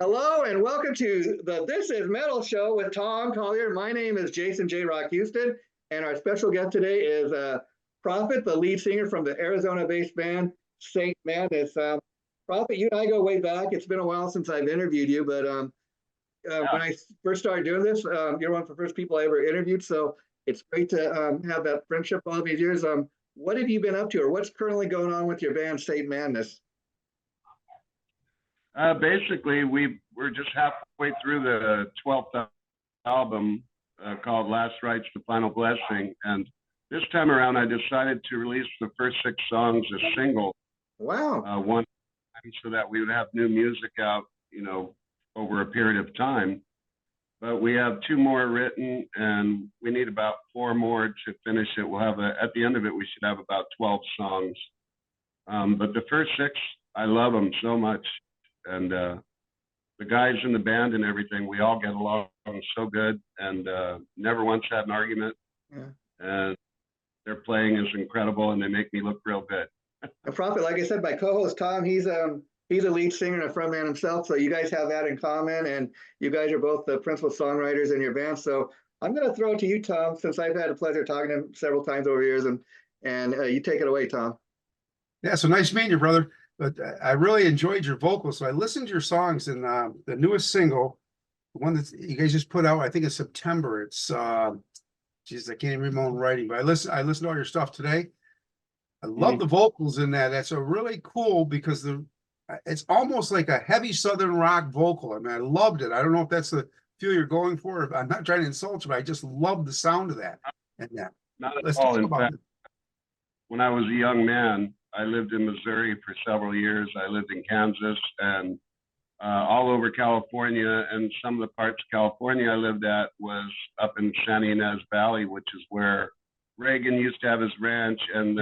Hello and welcome to the This Is Metal Show with Tom Collier. My name is Jason J. Rock Houston, and our special guest today is Prophet, the lead singer from the Arizona-based band Saint Madness. Prophet, you and I go way back. It's been a while since I've interviewed you, but when I first started doing this, you're one of the first people I ever interviewed, so it's great to have that friendship all these years. What have you been up to, or what's currently going on with your band Saint Madness? Basically, we're just halfway through the 12th album called Last Rites, the Final Blessing. And this time around, I decided to release the first 6 songs as single. Wow. One time so that we would have new music out, over a period of time. But we have 2 more written, and we need about 4 more to finish it. We'll have at the end of it, we should have about 12 songs. But the first 6, I love them so much. And the guys in the band and everything, we all get along so good, and never once had an argument. Yeah. And their playing is incredible, and they make me look real good. And Prophet, like I said, my co-host Tom, he's a lead singer and a frontman himself, so you guys have that in common, and you guys are both the principal songwriters in your band. So I'm going to throw it to you, Tom, since I've had the pleasure talking to him several times over years, and you take it away, Tom. Yeah, so nice meeting you, brother. But I really enjoyed your vocals. So I listened to your songs, and the newest single, the one that you guys just put out, I think it's September. It's geez, I can't even read my own writing, but I listened to all your stuff today. I love the vocals in that. That's a really cool because it's almost like a heavy Southern rock vocal. I mean, I loved it. I don't know if that's the feel you're going for. I'm not trying to insult you, but I just love the sound of that. And that. Not at Let's all. talk In about fact, it. when I was a young man, I lived in Missouri for several years. I lived in Kansas and all over California. And some of the parts of California I lived at was up in Santa Ynez Valley, which is where Reagan used to have his ranch, and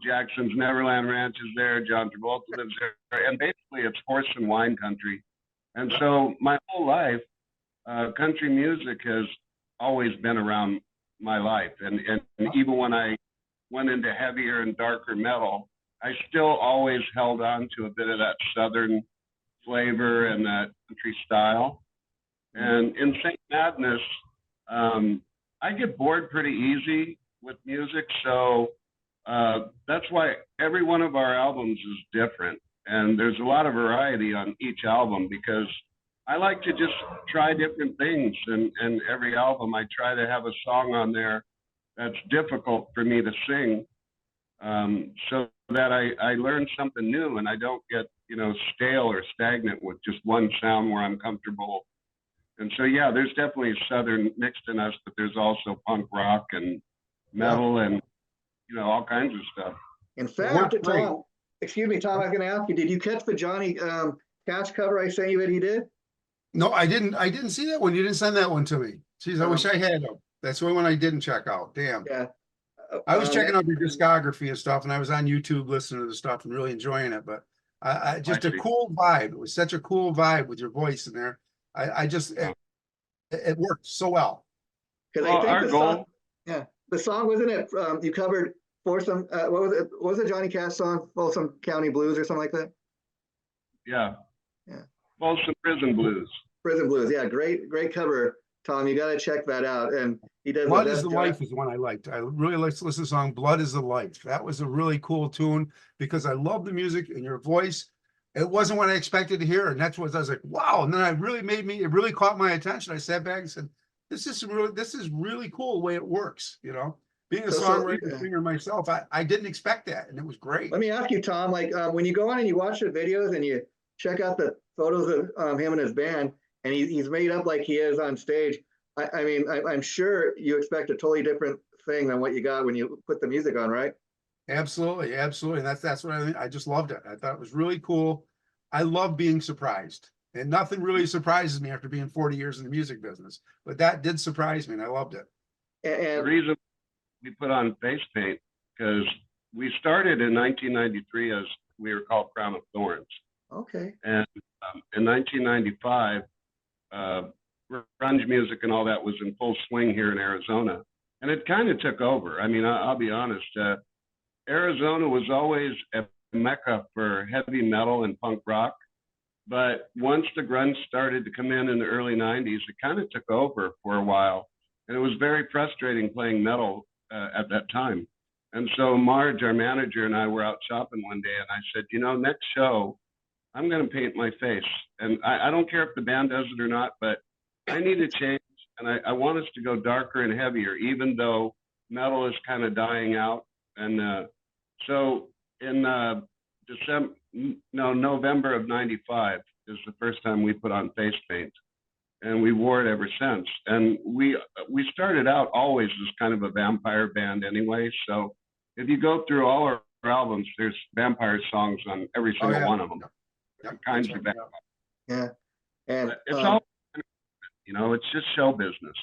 Jackson's Neverland Ranch is there. John Travolta lives there. And basically it's horse and wine country. And so my whole life, country music has always been around my life. And even when I went into heavier and darker metal, I still always held on to a bit of that Southern flavor and that country style. And in Saint Madness, I get bored pretty easy with music. So that's why every one of our albums is different. And there's a lot of variety on each album because I like to just try different things. And every album, I try to have a song on there that's difficult for me to sing, so that I learn something new and I don't get, stale or stagnant with just one sound where I'm comfortable. And so, yeah, there's definitely Southern mixed in us, but there's also punk rock and metal and, all kinds of stuff. In fact, Tom, excuse me, Tom, I was going to ask you, did you catch the Johnny Cash cover I sent you that he did? No, I didn't see that one. You didn't send that one to me. Jeez, I wish I had them. That's the only one I didn't check out. Damn. Yeah. I was checking out your discography and stuff, and I was on YouTube listening to the stuff and really enjoying it. But I just a cool vibe. It was such a cool vibe with your voice in there. It worked so well. Because I think the song wasn't it? You covered Folsom. What was it? What was the Johnny Cash song? Folsom County Blues or something like that. Yeah. Yeah. Folsom Prison Blues. Prison Blues. Yeah, great cover, Tom. You got to check that out. And he does. Blood is the Life is the one I liked. I really liked to listen to the song Blood is the Life. That was a really cool tune because I love the music and your voice. It wasn't what I expected to hear. And that's what I was like, wow. And then it really caught my attention. I sat back and said, this is really cool the way it works. Being a songwriter singer myself, I didn't expect that. And it was great. Let me ask you, Tom, like when you go on and you watch the videos and you check out the photos of him and his band, and he's made up like he is on stage. I mean, I'm sure you expect a totally different thing than what you got when you put the music on, right? Absolutely. And that's what I just loved it. I thought it was really cool. I love being surprised, and nothing really surprises me after being 40 years in the music business. But that did surprise me, and I loved it. And the reason we put on face paint because we started in 1993 as we were called Crown of Thorns. Okay. And in 1995, grunge music and all that was in full swing here in Arizona. And it kind of took over. I mean, I'll be honest, Arizona was always a mecca for heavy metal and punk rock. But once the grunge started to come in the early 90s, it kind of took over for a while. And it was very frustrating playing metal at that time. And so Marge, our manager, and I were out shopping one day, and I said, you know, next show, I'm going to paint my face. And I don't care if the band does it or not, but I need to change. And I want us to go darker and heavier, even though metal is kind of dying out. And so in November of 95 is the first time we put on face paint. And we wore it ever since. And we started out always as kind of a vampire band anyway. So if you go through all our albums, there's vampire songs on every single one of them. Kinds of vampires. Yeah. And it's all, you know, it's just show business.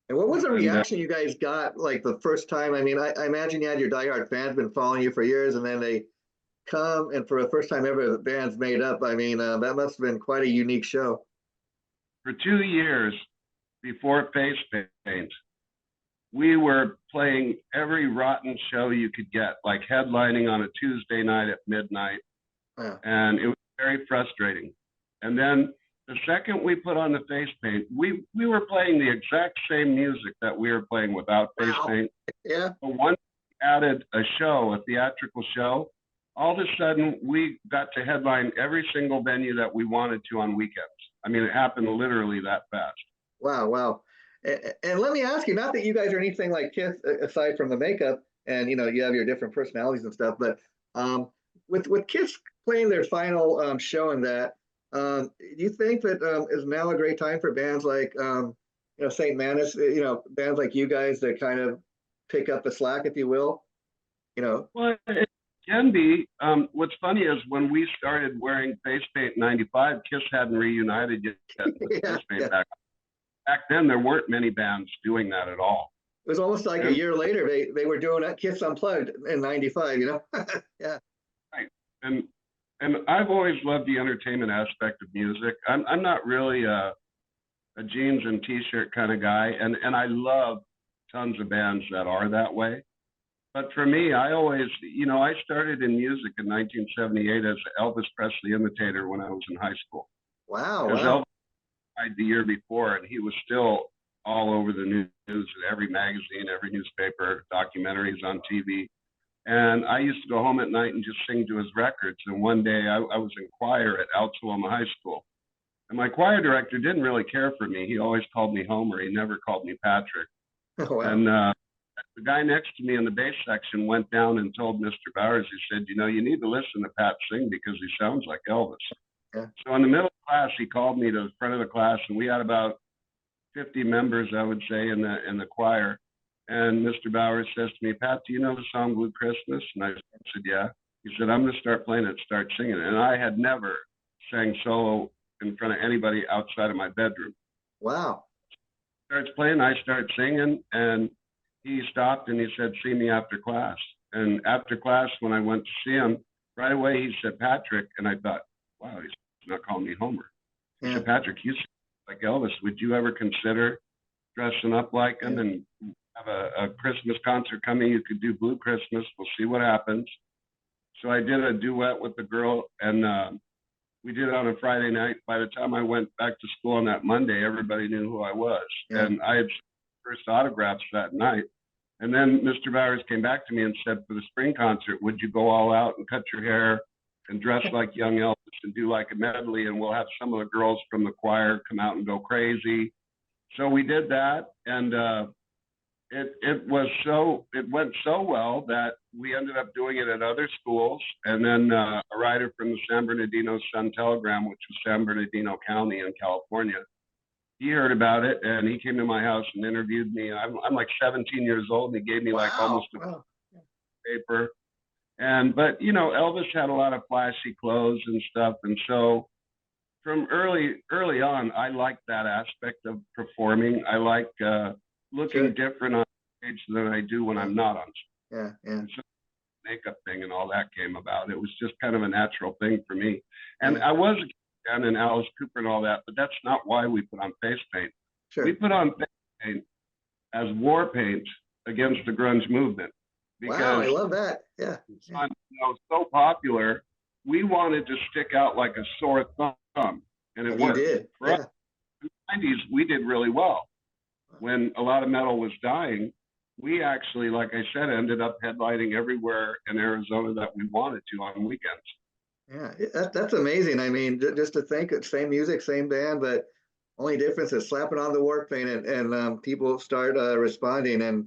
And what was the reaction you guys got like the first time? I mean, I imagine you had your diehard fans been following you for years, and then they come, and for the first time ever, the band's made up. I mean, that must have been quite a unique show. For 2 years before face paint, we were playing every rotten show you could get, like headlining on a Tuesday night at midnight. Yeah. And it was very frustrating. And then the second we put on the face paint, we were playing the exact same music that we were playing without face paint. Yeah. But once we added a show, a theatrical show, all of a sudden we got to headline every single venue that we wanted to on weekends. I mean, it happened literally that fast. Wow, wow. And let me ask you, not that you guys are anything like Kiss aside from the makeup, and you know, you have your different personalities and stuff, but with Kiss playing their final show in that, do you think that is now a great time for bands like you know, St. Manus, you know, bands like you guys that kind of pick up the slack, if you will? You know. Well, it can be. What's funny is when we started wearing face paint in '95, Kiss hadn't reunited yet with face paint back then. There weren't many bands doing that at all. It was almost like a year later they were doing that Kiss Unplugged in '95. You know. Yeah. Right. And I've always loved the entertainment aspect of music. I'm not really a jeans and t-shirt kind of guy, and I love tons of bands that are that way. But for me, I always, you know, I started in music in 1978 as an Elvis Presley imitator when I was in high school. Wow. Because Elvis died the year before, and he was still all over the news, in every magazine, every newspaper, documentaries on TV. And I used to go home at night and just sing to his records. And one day I was in choir at Altaloma High School. And my choir director didn't really care for me. He always called me Homer. He never called me Patrick. Oh, wow. And the guy next to me in the bass section went down and told Mr. Bowers, he said, you know, you need to listen to Pat sing because he sounds like Elvis. Yeah. So in the middle of class, he called me to the front of the class, and we had about 50 members, I would say, in the choir. And Mr. Bowers says to me, Pat, do you know the song Blue Christmas? And I said, yeah. He said, I'm going to start playing it, start singing it. And I had never sang solo in front of anybody outside of my bedroom. Wow. Starts playing, I start singing, and he stopped and he said, see me after class. And after class, when I went to see him, right away he said, Patrick. And I thought, wow, he's not calling me Homer. He said, Patrick, you sound like Elvis. Would you ever consider dressing up like him and have a Christmas concert coming? You could do Blue Christmas. We'll see what happens. So I did a duet with the girl, and we did it on a Friday night. By the time I went back to school on that Monday, everybody knew who I was. Yeah. And I had first autographs that night. And then Mr. Bowers came back to me and said, for the spring concert, would you go all out and cut your hair and dress like young Elvis and do like a medley, and we'll have some of the girls from the choir come out and go crazy. So we did that, and it went so well that we ended up doing it at other schools. And then a writer from the San Bernardino Sun-Telegram, which was San Bernardino County in California, he heard about it, and he came to my house and interviewed me. I'm like 17 years old, and he gave me like almost a paper. But you know, Elvis had a lot of flashy clothes and stuff, and so from early on, I liked that aspect of performing. I like looking different on stage than I do when I'm not on stage. Yeah, yeah. So the makeup thing and all that came about. It was just kind of a natural thing for me. And I was down in Alice Cooper and all that, but that's not why we put on face paint. Sure. We put on face paint as war paint against the grunge movement. Because wow, I love that. Yeah. it's so popular we wanted to stick out like a sore thumb, and it And you worked. did, For us yeah. in the 90s, we did really well. When a lot of metal was dying, we actually, like I said, ended up headlining everywhere in Arizona that we wanted to on weekends. Yeah, that's amazing. I mean, just to think, it's same music, same band, but only difference is slapping on the war paint and people start responding, and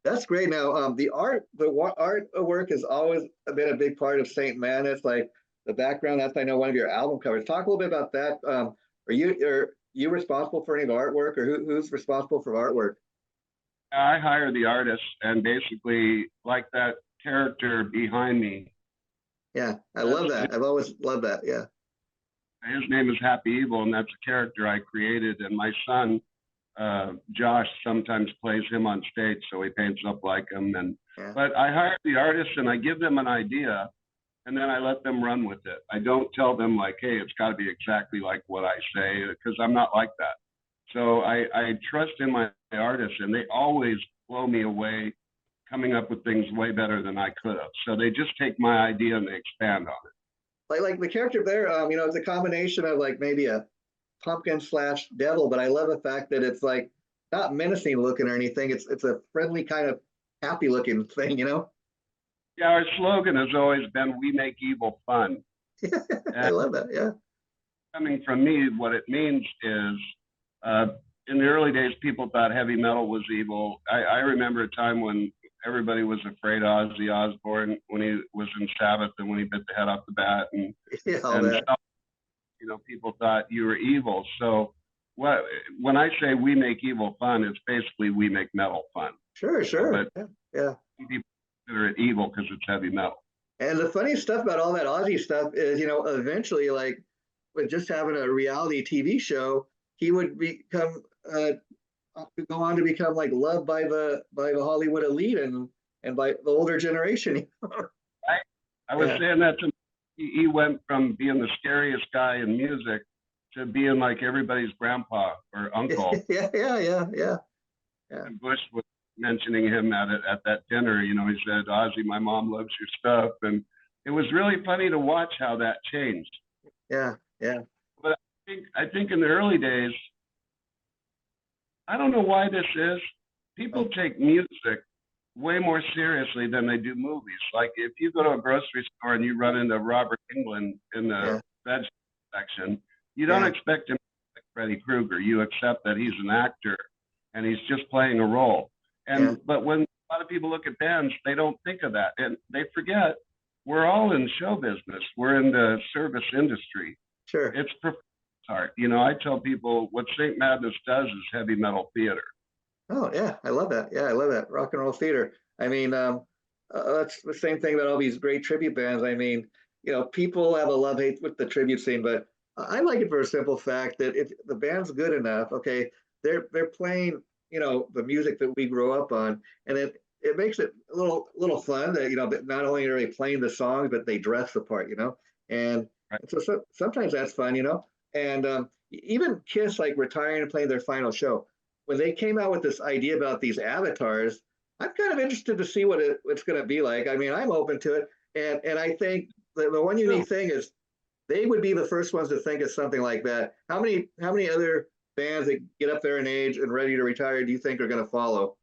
that's great. Now, the artwork has always been a big part of Saint Manus, like the background. That's I know one of your album covers. Talk a little bit about that. Are you responsible for any of the artwork, or who's responsible for artwork? I hire the artists, and basically, like that character behind me, Yeah, I that's love that. I've always loved that. Yeah. his name is Happy Evil, and that's a character I created. And my son, Josh, sometimes plays him on stage, so he paints up like him. And Yeah. but I hire the artists, and I give them an idea, and then I let them run with it. I don't tell them like, hey, it's got to be exactly like what I say, because I'm not like that. So I trust in my artists, and they always blow me away, coming up with things way better than I could have. So they just take my idea and they expand on it. Like the character there, it's a combination of like maybe a pumpkin slash devil, but I love the fact that it's like not menacing looking or anything. It's a friendly kind of happy looking thing, you know? Yeah, our slogan has always been "We make evil fun." I And love that. Yeah. coming from me, what it means is, uh, in the early days, people thought heavy metal was evil. I remember a time when everybody was afraid of Ozzy Osbourne when he was in Sabbath and when he bit the head off the bat, Yeah, all and that. some, people thought you were evil. So what when I say we make evil fun, it's basically we make metal fun. Sure, sure. But Yeah. Yeah. people consider it evil because it's heavy metal. And the funny stuff about all that Ozzy stuff is, eventually, like with just having a reality TV show, he would become go on to become like loved by the Hollywood elite and by the older generation. Right? I was Yeah. saying that to he went from being the scariest guy in music to being like everybody's grandpa or uncle. Yeah, yeah, yeah, yeah, yeah. And Bush was mentioning him at that dinner. He said, "Ozzy, my mom loves your stuff," and it was really funny to watch how that changed. Yeah, yeah, But I think in the early days, I don't know why this is. People take music way more seriously than they do movies. Like if you go to a grocery store and you run into Robert Englund in the yeah, veg section, you don't yeah, expect him to like Freddy Krueger. You accept that he's an actor and he's just playing a role. yeah. But when a lot of people look at bands, they don't think of that, and they forget we're all in show business. We're in the service industry. Sure. It's performance art. I tell people what St. Madness does is heavy metal theater. Oh, yeah, I love that. Yeah, I love that rock and roll theater. I mean, that's the same thing about all these great tribute bands. I mean, people have a love hate with the tribute scene, but I like it for a simple fact that if the band's good enough, okay, they're playing, the music that we grow up on, and it makes it a little fun that that not only are they playing the songs, but they dress the part, and Right? so sometimes that's fun, and even Kiss like retiring and playing their final show when they came out with this idea about these avatars, I'm kind of interested to see what it's going to be like. I mean, I'm open to it, and I think the one unique thing is they would be the first ones to think of something like that. How many other bands that get up there in age and ready to retire do you think are going to follow?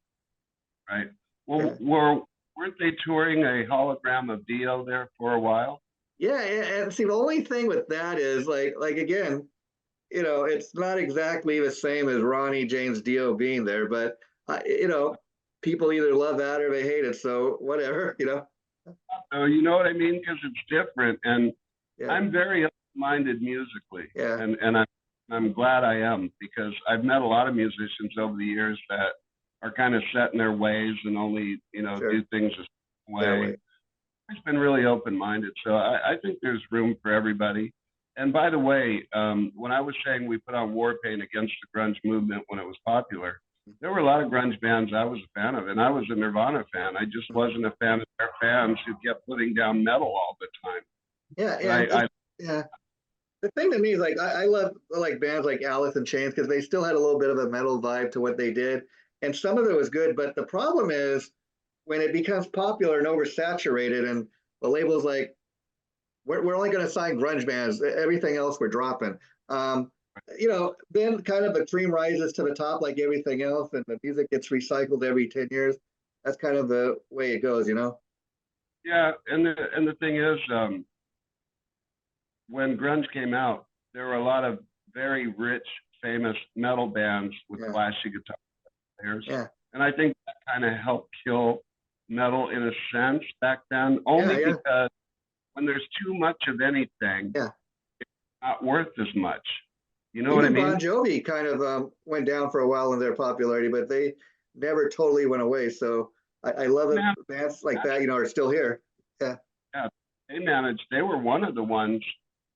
Right. Well, Yeah, weren't they touring a hologram of Dio there for a while? yeah, and see the only thing with that is like again, it's not exactly the same as Ronnie James Dio being there, but people either love that or they hate it. So whatever. So you know what I mean? Because it's different, and Yeah, I'm very open-minded musically, yeah, and I'm glad I am because I've met a lot of musicians over the years that are kind of set in their ways and only do sure. things a certain Their way. way. It's been really open-minded, so I think there's room for everybody. And by the way, when I was saying we put on war paint against the grunge movement when it was popular, there were a lot of grunge bands I was a fan of, and I was a Nirvana fan. I just wasn't a fan of their fans who kept putting down metal all the time. Yeah, But yeah, I yeah. The thing to me is like I love like bands like Alice in Chains because they still had a little bit of a metal vibe to what they did, and some of it was good. But the problem is when it becomes popular and oversaturated, and the labels like we're only going to sign grunge bands. Everything else we're dropping. You know, then kind of the cream rises to the top like everything else, and the music gets recycled every 10 years. That's kind of the way it goes, you know? Yeah, and the thing is, when grunge came out, there were a lot of very rich, famous metal bands with Yeah. flashy guitar players, Yeah. and I think that kind of helped kill metal in a sense back then, only Yeah, yeah. because when there's too much of anything, Yeah. it's not worth as much. You know what I Even mean? Bon Jovi kind of went down for a while in their popularity, but they never totally went away. So I love it. Man, Bands like that, you know, are still here. Yeah. yeah, they were one of the ones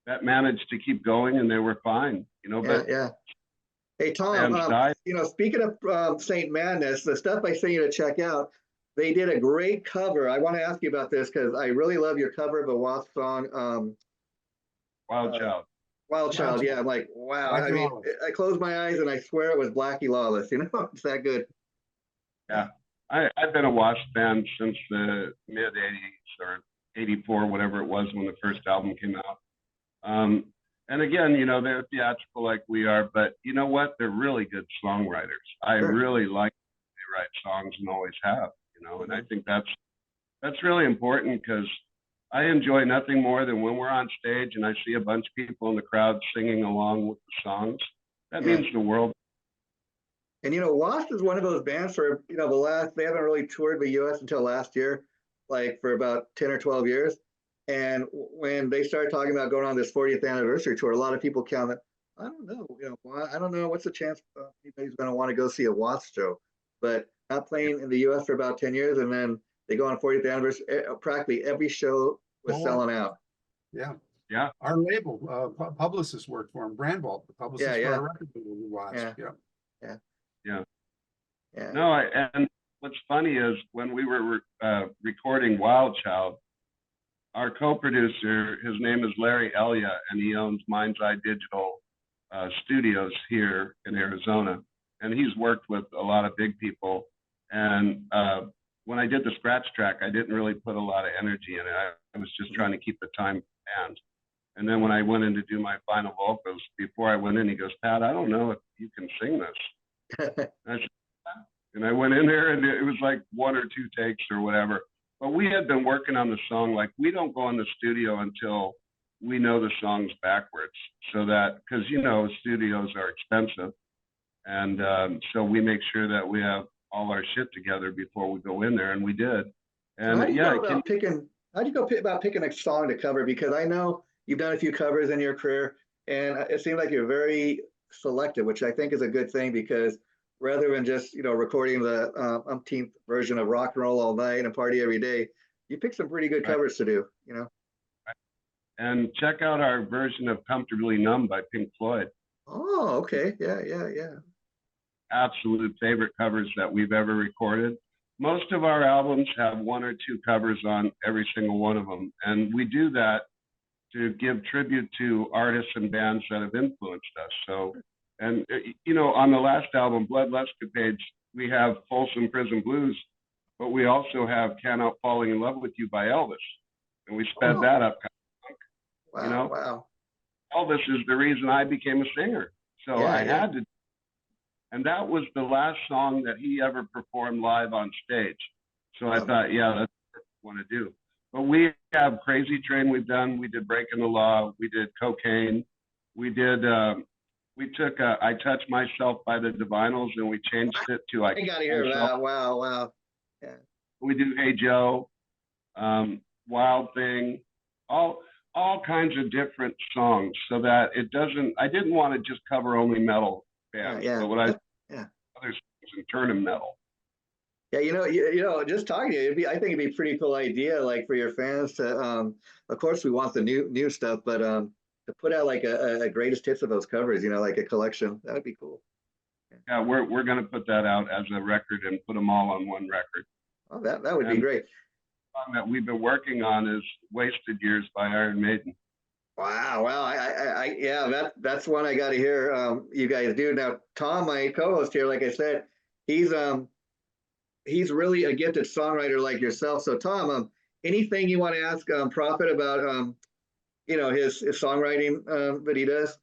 that managed to keep going and they were fine, you know, Yeah. but Yeah. Hey, Tom, bands died. you know, speaking of Saint Madness, the stuff I sent you to check out, they did a great cover. I want to ask you about this because I really love your cover of a Wasp song, Wild uh, Child. Wild Wild Child. Yeah, Child. I'm like, wow. I Blackie mean, Lawless. I closed my eyes and I swear it was Blackie Lawless. You know, it's that good. Yeah. I've been a Wasp fan since the mid 80s or 84, whatever it was when the first album came out. And again, you know, they're theatrical like we are, but you know what? They're really good songwriters. I Sure. really like they write songs and always have, you know, and I think that's really important because I enjoy nothing more than when we're on stage and I see a bunch of people in the crowd singing along with the songs. That Yeah. means the world. And you know, Wasp is one of those bands for, you know, they haven't really toured the US until last year, like for about 10 or 12 years. And when they started talking about going on this 40th anniversary tour, a lot of people counted, I don't know, you know, I don't know what's the chance anybody's going to want to go see a Wasp show, but not playing in the US for about 10 years. And then they go on 40th anniversary, practically every show was selling out. Yeah. Yeah. Our label, publicist worked for him, Brandwalt, the publicist Yeah, for yeah. our record label, Wasp. Yeah. Yeah. Yeah. Yeah. Yeah. No, and what's funny is when we were recording Wild Child, our co-producer, his name is Larry Elia, and he owns Mind's Eye Digital Studios here in Arizona, and he's worked with a lot of big people. And when I did the scratch track, I didn't really put a lot of energy in it. I was just trying to keep the time band. And then when I went in to do my final vocals, before I went in, he goes, Pat, I don't know if you can sing this. And I went in there and it was like one or two takes or whatever. But we had been working on the song. Like we don't go in the studio until we know the songs backwards. So that, because, you know, studios are expensive. And so we make sure that we have all our shit together before we go in there. And we did. And how do you yeah, go about picking? How do you go about picking a song to cover? Because I know you've done a few covers in your career, and it seems like you're very selective, which I think is a good thing. Because rather than just, you know, recording the umpteenth version of Rock and Roll All Night and Party Every Day, you pick some pretty good right. covers to do. You know. Right. And check out our version of "Comfortably Numb" by Pink Floyd. Oh, okay. Yeah, yeah, yeah. Absolute favorite covers that we've ever recorded. Most of our albums have one or two covers on every single one of them. And we do that to give tribute to artists and bands that have influenced us. So, and you know, on the last album, Bloodlust Escapades, we have Folsom Prison Blues, but we also have Can't Help Falling in Love with You by Elvis. And we sped that up. Wow, you know, wow. Elvis is the reason I became a singer. So Yeah, I had to. And that was the last song that he ever performed live on stage. So I thought, yeah, that's what I want to do. But we have Crazy Train we've done. We did Breaking the Law. We did Cocaine. We did, we took I Touch Myself by the Divinyls and we changed it to I got to hear that. Wow, wow. Yeah. We do Hey Joe, Wild Thing, all kinds of different songs so that it doesn't, I didn't want to just cover only metal bands. Yeah, but what I yeah. other songs and turn them metal. Yeah, you know, just talking to you, I think it'd be a pretty cool idea, like for your fans to, of course, we want the new stuff, but to put out like a greatest hits of those covers, you know, like a collection, that would be cool. Yeah, we're gonna put that out as a record and put them all on one record. Oh, that would be great. The song that we've been working on is "Wasted Years" by Iron Maiden. Wow, wow, yeah, that's one I got to hear. You guys do now. Tom, my co-host here, like I said, he's really a gifted songwriter like yourself. So Tom, anything you want to ask Prophet about his songwriting that he does?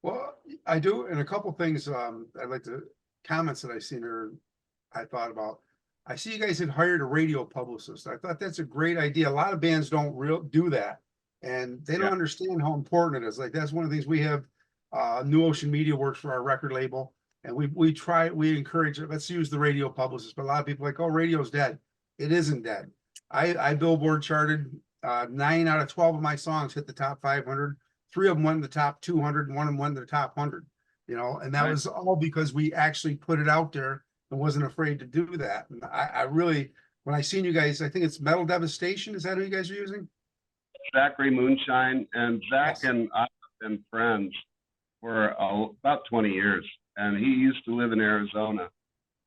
Well, I do, and a couple things I'd like to comments that I've seen or I thought about. I see you guys had hired a radio publicist. I thought that's a great idea. A lot of bands don't do that, and they don't Yeah. understand how important it is. Like that's one of the things we have. New Ocean Media works for our record label, and we encourage it. Let's use the radio publicist. But a lot of people are like, oh, radio's dead. It isn't dead. I Billboard charted 9 out of 12 of my songs hit the top 500. 3 of them went in the top 200, and 1 of them went in the top 100. And that Right. was all because we actually put it out there and wasn't afraid to do that. And I really, when I seen you guys, I think it's Metal Devastation. Is that who you guys are using? Zachary Moonshine, and Zach Yes. and I have been friends for about 20 years, and he used to live in Arizona.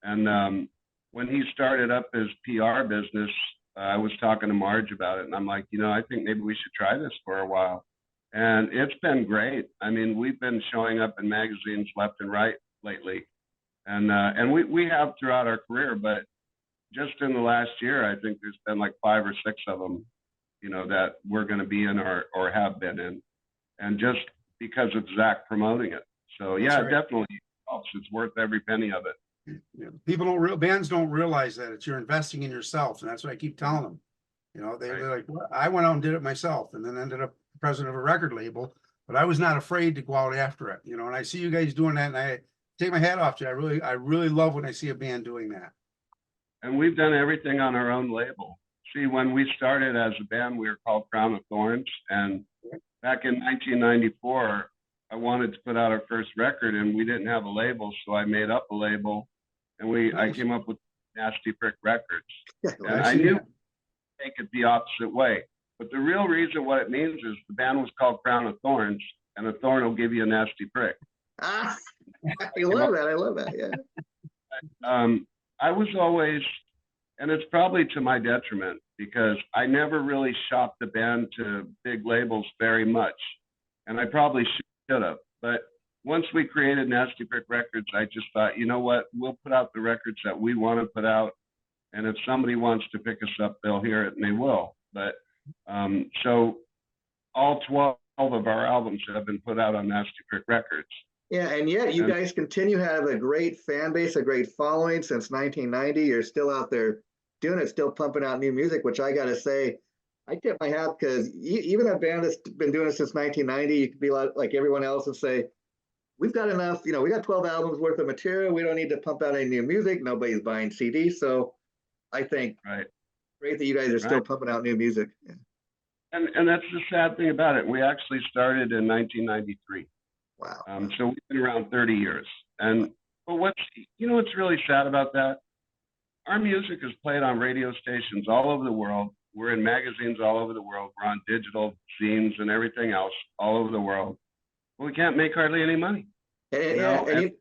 And when he started up his PR business, I was talking to Marge about it, and I'm like, I think maybe we should try this for a while. And it's been great. I mean, we've been showing up in magazines left and right lately, and we have throughout our career, but just in the last year, I think there's been like 5 or 6 of them, that we're going to be in or have been in, and just because of Zach promoting it. So yeah, right. it definitely helps. It's worth every penny of it. Bands don't realize that you're investing in yourself, and that's what I keep telling them. They're Right. like, well, I went out and did it myself, and then ended up president of a record label, but I was not afraid to go out after it. And I see you guys doing that, and I take my hat off to you. I really love when I see a band doing that. And we've done everything on our own label. See, when we started as a band, we were called Crown of Thorns, and back in 1994, I wanted to put out our first record, and we didn't have a label, so I made up a label, and I came up with Nasty Prick Records. And I knew take it the opposite way. But the real reason what it means is the band was called Crown of Thorns, and a thorn will give you a nasty prick. I love that. I love that. Yeah. I was always, and it's probably to my detriment, because I never really shopped the band to big labels very much, and I probably should have. But once we created Nasty Prick Records, I just thought, you know what, we'll put out the records that we want to put out, and if somebody wants to pick us up, they'll hear it, and they will. But so all 12 of our albums have been put out on Nasty Prick Records. Yeah, and yet you guys continue to have a great fan base, a great following since 1990. You're still out there doing it, still pumping out new music, which I got to say, I tip my hat, because even a band that's been doing it since 1990, you could be like everyone else and say, we've got enough, we got 12 albums worth of material. We don't need to pump out any new music. Nobody's buying CDs. So I think great that you guys are still pumping out new music. Yeah. And that's the sad thing about it. We actually started in 1993. Wow. So we've been around 30 years. But what's really sad about that? Our music is played on radio stations all over the world. We're in magazines all over the world. We're on digital zines and everything else all over the world. Well, we can't make hardly any money. You know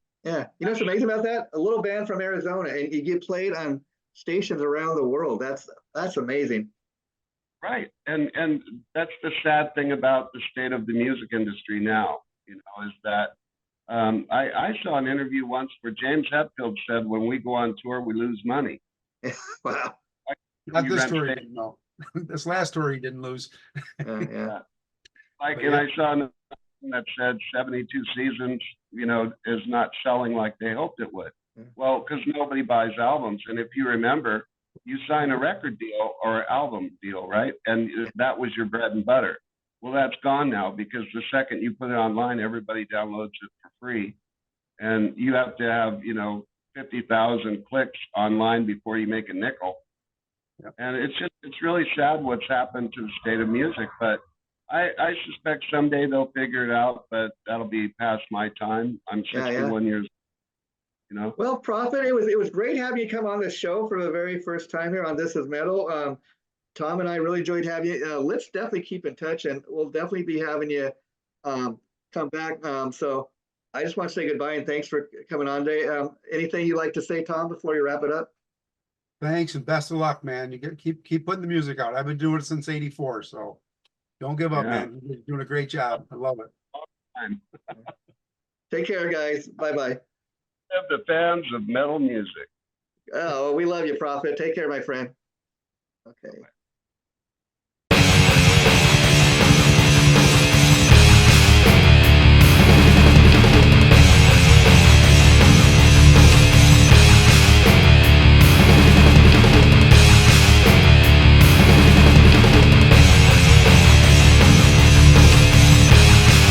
what's amazing about that? A little band from Arizona, and you get played on stations around the world. That's amazing. Right. And that's the sad thing about the state of the music industry now, is that I saw an interview once where James Hetfield said, when we go on tour, we lose money. Wow. Not this tour, no. This last tour he didn't lose. Yeah. I saw another that said 72 Seasons, is not selling like they hoped it would. Well, because nobody buys albums. And if you remember, you sign a record deal or album deal, right? And that was your bread and butter. Well, that's gone now, because the second you put it online, everybody downloads it for free. And you have to have, 50,000 clicks online before you make a nickel. Yep. And it's really sad what's happened to the state of music, but I suspect someday they'll figure it out, but that'll be past my time. I'm 61 years, Well, Prophet, it was great having you come on the show for the very first time here on This Is Metal. Tom and I really enjoyed having you. Let's definitely keep in touch, and we'll definitely be having you come back. So I just want to say goodbye and thanks for coming on today. Anything you'd like to say, Tom, before you wrap it up? Thanks, and best of luck, man. You keep putting the music out. I've been doing it since '84, so don't give up, man. You're doing a great job. I love it. Take care, guys. Bye-bye. The fans of metal music. Oh, we love you, Prophet. Take care, my friend. Okay.